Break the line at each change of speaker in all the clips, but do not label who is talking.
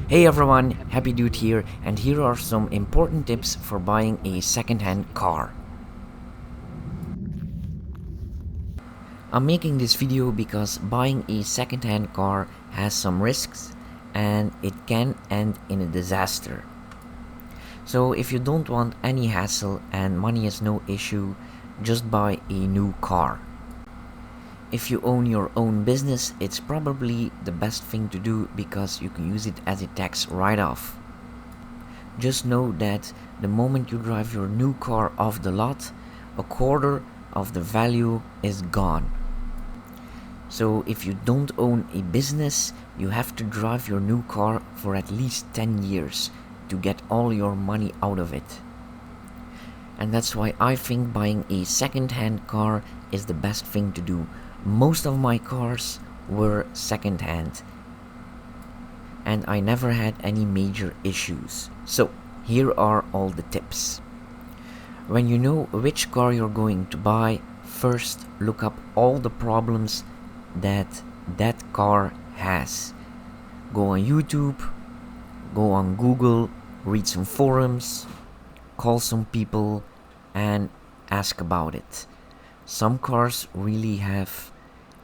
Hey everyone, Happy Dude here, and here are some important tips for buying a second-hand car. I'm making this video because buying a second-hand car has some risks and it can end in a disaster. So if you don't want any hassle and money is no issue, just buy a new car. If you own your own business, it's probably the best thing to do because you can use it as a tax write-off. Just know that the moment you drive your new car off the lot, a quarter of the value is gone. So if you don't own a business, you have to drive your new car for at least 10 years to get all your money out of it. And that's why I think buying a second-hand car is the best thing to do. Most of my cars were second-hand and I never had any major issues. So here are all the tips. When you know which car you're going to buy, first look up all the problems that car has. Go on YouTube, go on Google, read some forums, call some people and ask about it. Some cars really have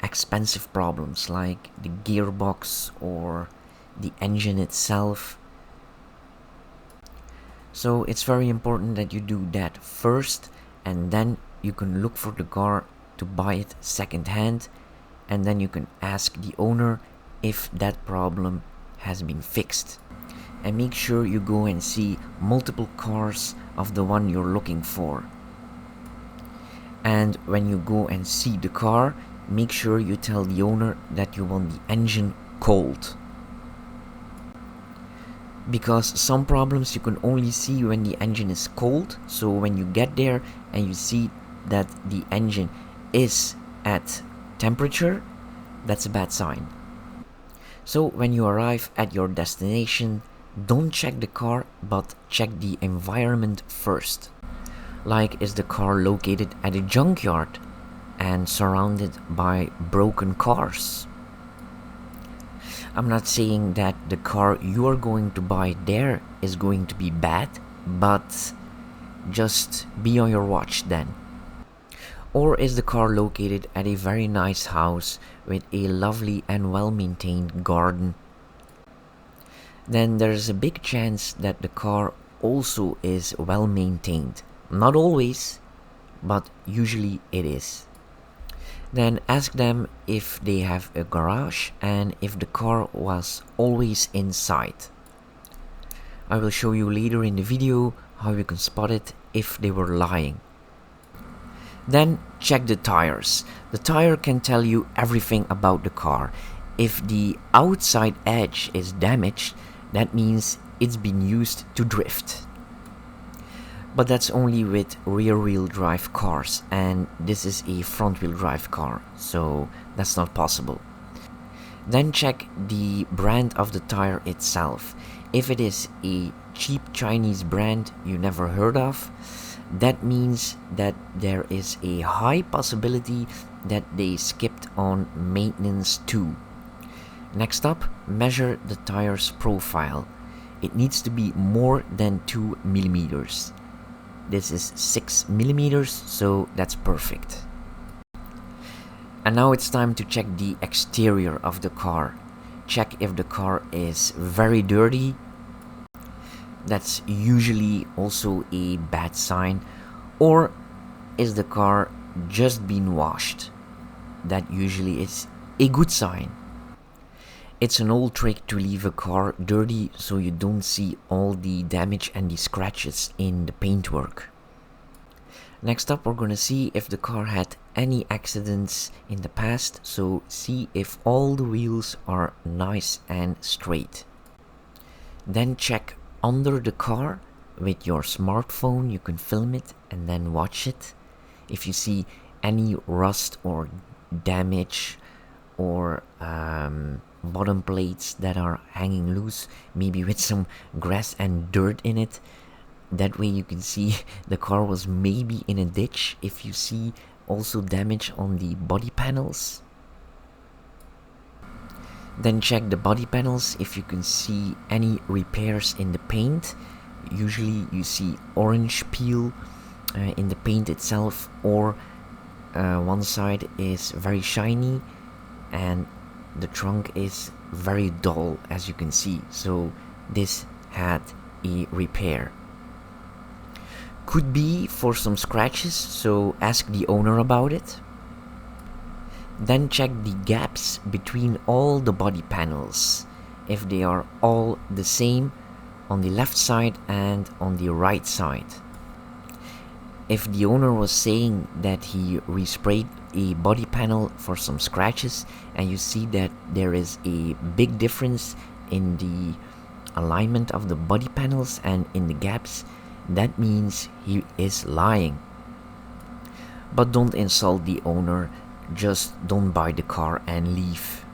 expensive problems like the gearbox or the engine itself. So it's very important that you do that first, and then you can look for the car to buy it second hand, and then you can ask the owner if that problem has been fixed. And make sure you go and see multiple cars of the one you're looking for. And when you go and see the car, make sure you tell the owner that you want the engine cold. Because some problems you can only see when the engine is cold. So when you get there and you see that the engine is at temperature, that's a bad sign. So when you arrive at your destination, don't check the car, but check the environment first. Like, is the car located at a junkyard and surrounded by broken cars? I'm not saying that the car you are going to buy there is going to be bad, but just be on your watch then. Or is the car located at a very nice house with a lovely and well-maintained garden? Then there's a big chance that the car also is well-maintained. Not always, but usually it is. Then ask them if they have a garage and if the car was always inside. I will show you later in the video how you can spot it if they were lying. Then check the tires. The tire can tell you everything about the car. If the outside edge is damaged, that means it's been used to drift. But that's only with rear-wheel drive cars, and this is a front-wheel drive car, so that's not possible. Then check the brand of the tire itself. If it is a cheap Chinese brand you never heard of, that means that there is a high possibility that they skipped on maintenance too. Next up, measure the tire's profile. It needs to be more than 2 millimeters. This is 6 millimeters, so that's perfect. And now it's time to check the exterior of the car. Check if the car is very dirty. That's usually also a bad sign. Or is the car just been washed? That usually is a good sign. It's an old trick to leave a car dirty so you don't see all the damage and the scratches in the paintwork. Next up, we're going to see if the car had any accidents in the past, so see if all the wheels are nice and straight. Then check under the car with your smartphone. You can film it and then watch it. If you see any rust or damage or bottom plates that are hanging loose, maybe with some grass and dirt in it, that way you can see the car was maybe in a ditch. If you see also damage on the body panels, Then check the body panels if you can see any repairs in the paint. Usually you see orange peel in the paint itself, or one side is very shiny and the trunk is very dull, as you can see. So this had a repair. Could be for some scratches, so ask the owner about it. Then check the gaps between all the body panels, if they are all the same on the left side and on the right side. If the owner was saying that he resprayed a body panel for some scratches and you see that there is a big difference in the alignment of the body panels and in the gaps, that means he is lying. But don't insult the owner, just don't buy the car and leave.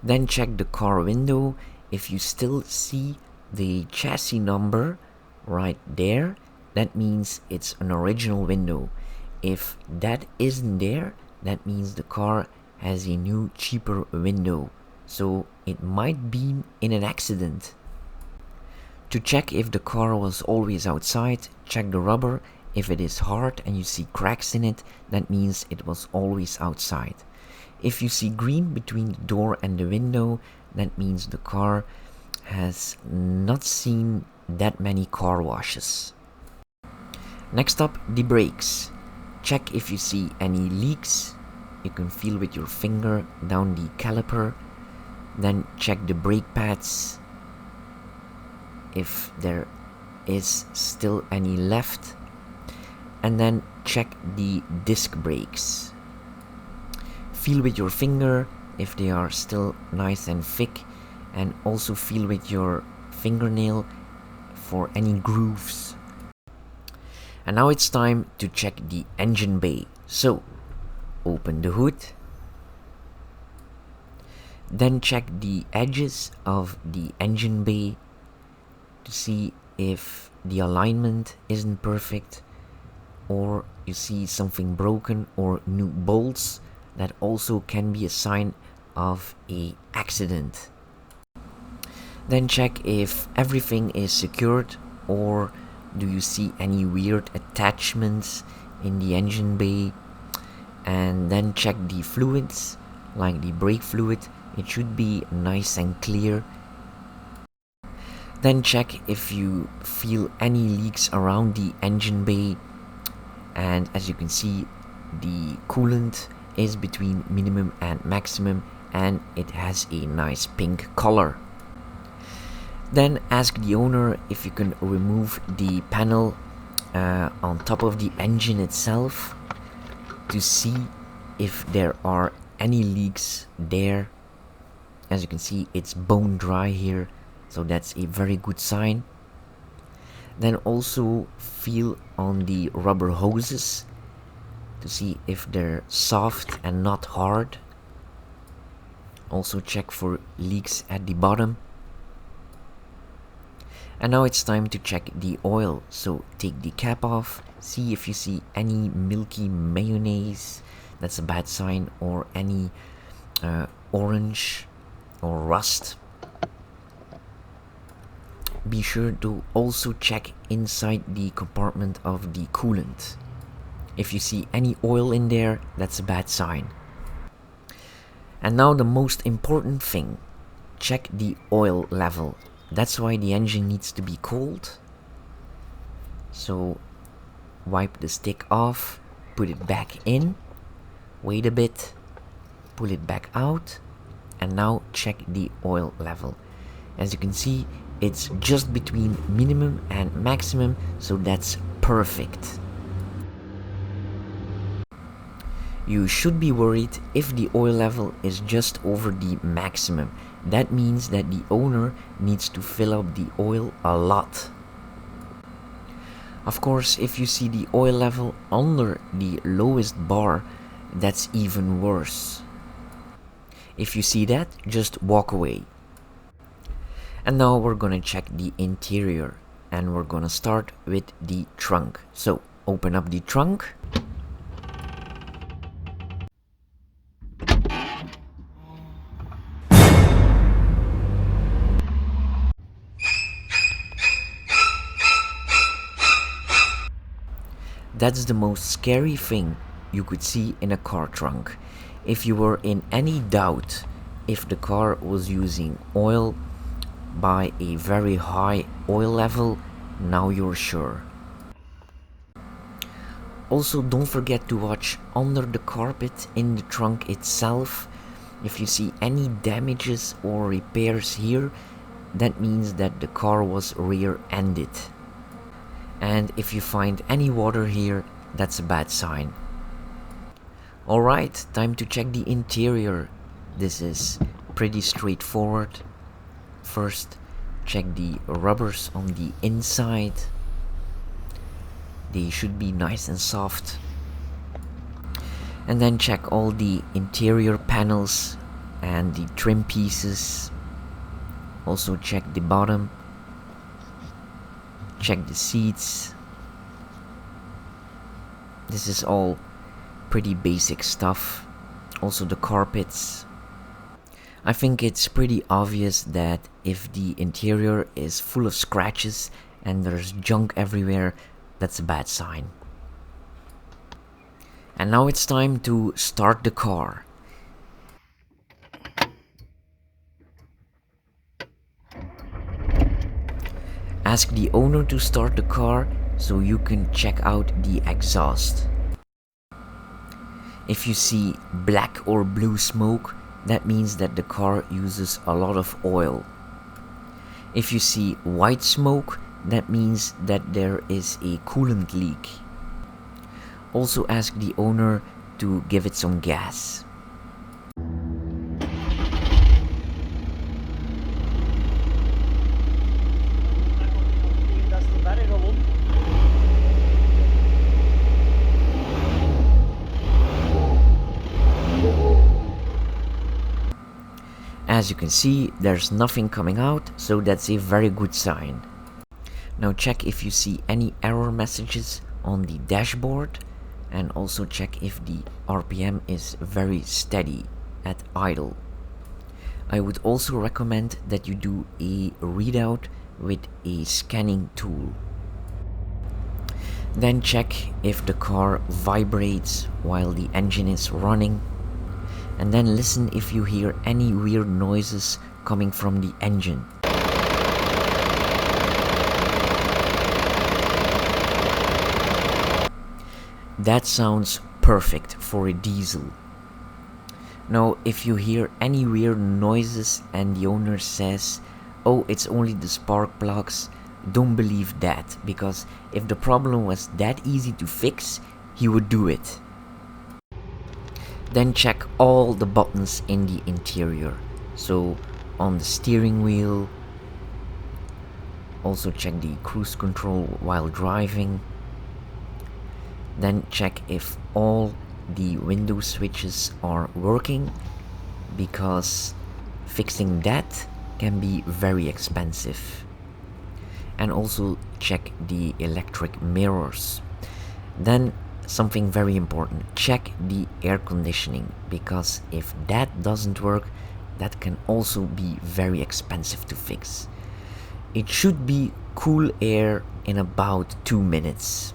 Then check the car window. If you still see the chassis number right there, that means it's an original window. If that isn't there, that means the car has a new cheaper window, so it might be in an accident. To check if the car was always outside, check the rubber. If it is hard and you see cracks in it, that means it was always outside. If you see green between the door and the window, that means the car has not seen that many car washes. Next up, the brakes. Check if you see any leaks. You can feel with your finger down the caliper. Then check the brake pads if there is still any left. And then check the disc brakes. Feel with your finger if they are still nice and thick, and also feel with your fingernail for any grooves. And now it's time to check the engine bay. So open the hood, then check the edges of the engine bay to see if the alignment isn't perfect, or you see something broken or new bolts. That also can be a sign of an accident. Then check if everything is secured, or do you see any weird attachments in the engine bay. And then check the fluids, like the brake fluid. It should be nice and clear. Then check if you feel any leaks around the engine bay. And as you can see, the coolant is between minimum and maximum, and it has a nice pink color. Then ask the owner if you can remove the panel on top of the engine itself to see if there are any leaks there. As you can see, it's bone dry here, so that's a very good sign. Then also feel on the rubber hoses to see if they're soft and not hard. Also check for leaks at the bottom. And now it's time to check the oil. So take the cap off, see if you see any milky mayonnaise, that's a bad sign, or any orange or rust. Be sure to also check inside the compartment of the coolant. If you see any oil in there, that's a bad sign. And now the most important thing, check the oil level. That's why the engine needs to be cold. So wipe the stick off, put it back in, wait a bit, pull it back out, and now check the oil level. As you can see, it's just between minimum and maximum, so that's perfect. You should be worried if the oil level is just over the maximum. That means that the owner needs to fill up the oil a lot. Of course, if you see the oil level under the lowest bar, that's even worse. If you see that, just walk away. And now we're gonna check the interior, and we're gonna start with the trunk. So open up the trunk. That's the most scary thing you could see in a car trunk. If you were in any doubt if the car was using oil by a very high oil level, now you're sure. Also, don't forget to watch under the carpet in the trunk itself. If you see any damages or repairs here, that means that the car was rear-ended. And if you find any water here, that's a bad sign. Alright, time to check the interior. This is pretty straightforward. First, check the rubbers on the inside. They should be nice and soft. And then check all the interior panels and the trim pieces. Also check the bottom. Check the seats. This is all pretty basic stuff. Also the carpets. I think it's pretty obvious that if the interior is full of scratches and there's junk everywhere, that's a bad sign. And now it's time to start the car. Ask the owner to start the car so you can check out the exhaust. If you see black or blue smoke, that means that the car uses a lot of oil. If you see white smoke, that means that there is a coolant leak. Also ask the owner to give it some gas. As you can see, there's nothing coming out, so that's a very good sign. Now check if you see any error messages on the dashboard, and also check if the RPM is very steady at idle. I would also recommend that you do a readout with a scanning tool. Then check if the car vibrates while the engine is running, and then listen if you hear any weird noises coming from the engine. That sounds perfect for a diesel. Now, if you hear any weird noises and the owner says, "Oh, it's only the spark plugs," don't believe that, because if the problem was that easy to fix, he would do it. Then check all the buttons in the interior. So on the steering wheel, also check the cruise control while driving. Then check if all the window switches are working, because fixing that can be very expensive. And also check the electric mirrors. Then something very important, check the air conditioning, because if that doesn't work, that can also be very expensive to fix. It should be cool air in about 2 minutes.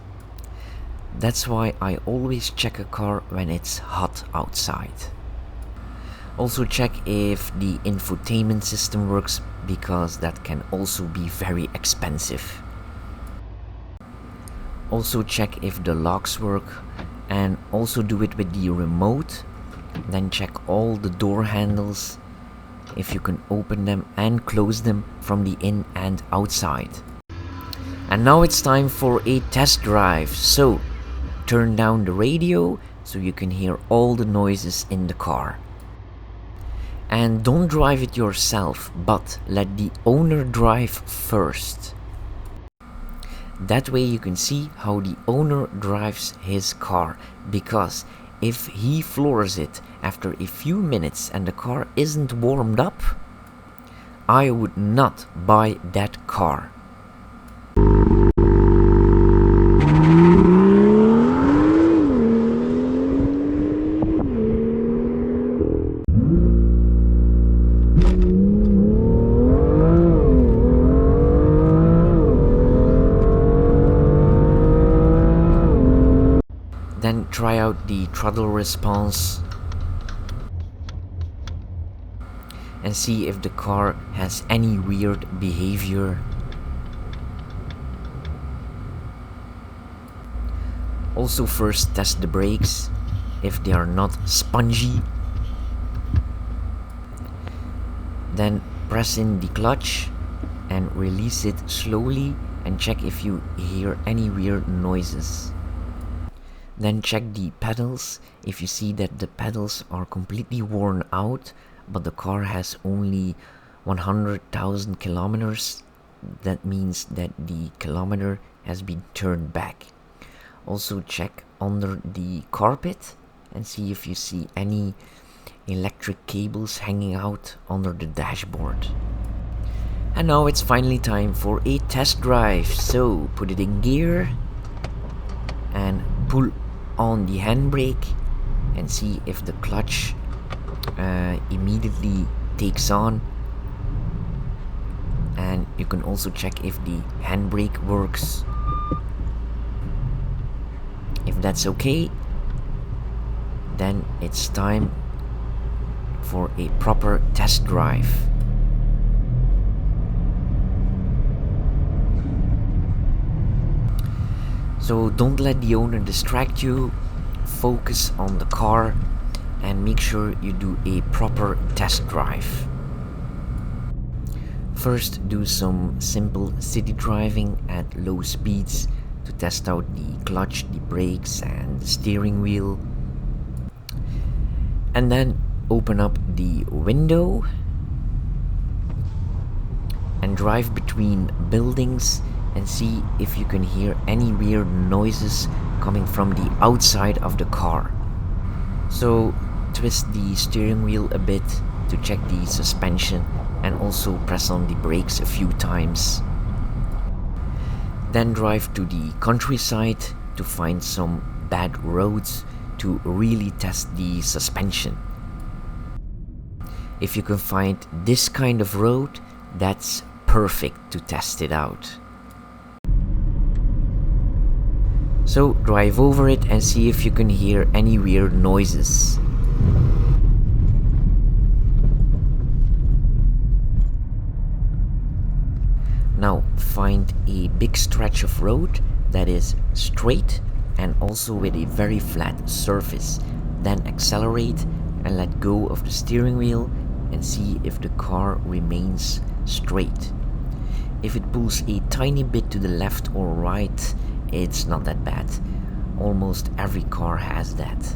That's why I always check a car when it's hot outside. Also check if the infotainment system works, because that can also be very expensive. Also check if the locks work, and also do it with the remote. Then check all the door handles, if you can open them and close them from the in and outside. And now it's time for a test drive, so turn down the radio so you can hear all the noises in the car. And don't drive it yourself, but let the owner drive first. That way you can see how the owner drives his car, because if he floors it after a few minutes and the car isn't warmed up, I would not buy that car. throttle response and see if the car has any weird behavior. Also first test the brakes if they are not spongy. Then press in the clutch and release it slowly and check if you hear any weird noises. Then check the pedals. If you see that the pedals are completely worn out but the car has only 100,000 kilometers, that means that the kilometer has been turned back. Also check under the carpet and see if you see any electric cables hanging out under the dashboard. And now it's finally time for a test drive. So put it in gear and pull on the handbrake and see if the clutch immediately takes on. And you can also check if the handbrake works. If that's okay, then it's time for a proper test drive. So don't let the owner distract you, focus on the car and make sure you do a proper test drive. First, do some simple city driving at low speeds to test out the clutch, the brakes and the steering wheel. And then open up the window and drive between buildings and see if you can hear any weird noises coming from the outside of the car. So twist the steering wheel a bit to check the suspension and also press on the brakes a few times. Then drive to the countryside to find some bad roads to really test the suspension. If you can find this kind of road, that's perfect to test it out. So drive over it and see if you can hear any weird noises. Now find a big stretch of road that is straight and also with a very flat surface. Then accelerate and let go of the steering wheel and see if the car remains straight. If it pulls a tiny bit to the left or right, it's not that bad. Almost every car has that.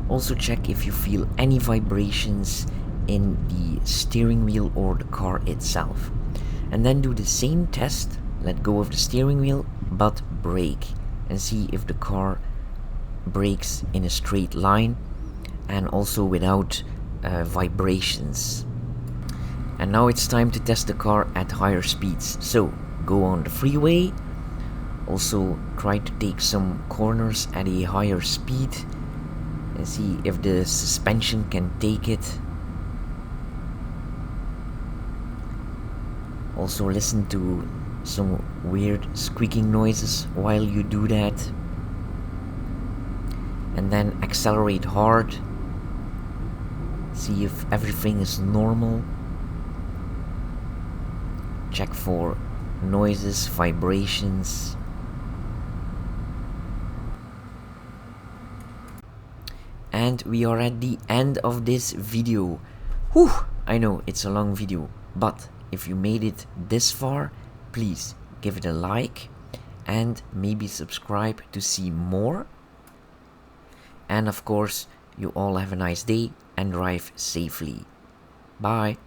Also check if you feel any vibrations in the steering wheel or the car itself. And then do the same test, let go of the steering wheel but brake and see if the car brakes in a straight line and also without vibrations. And now it's time to test the car at higher speeds. So go on the freeway, also try to take some corners at a higher speed and see if the suspension can take it. Also listen to some weird squeaking noises while you do that. And then accelerate hard. See if everything is normal. Check for noises, vibrations. And we are at the end of this video. Whew, I know it's a long video, but if you made it this far, please give it a like and maybe subscribe to see more. And of course, you all have a nice day and drive safely. Bye.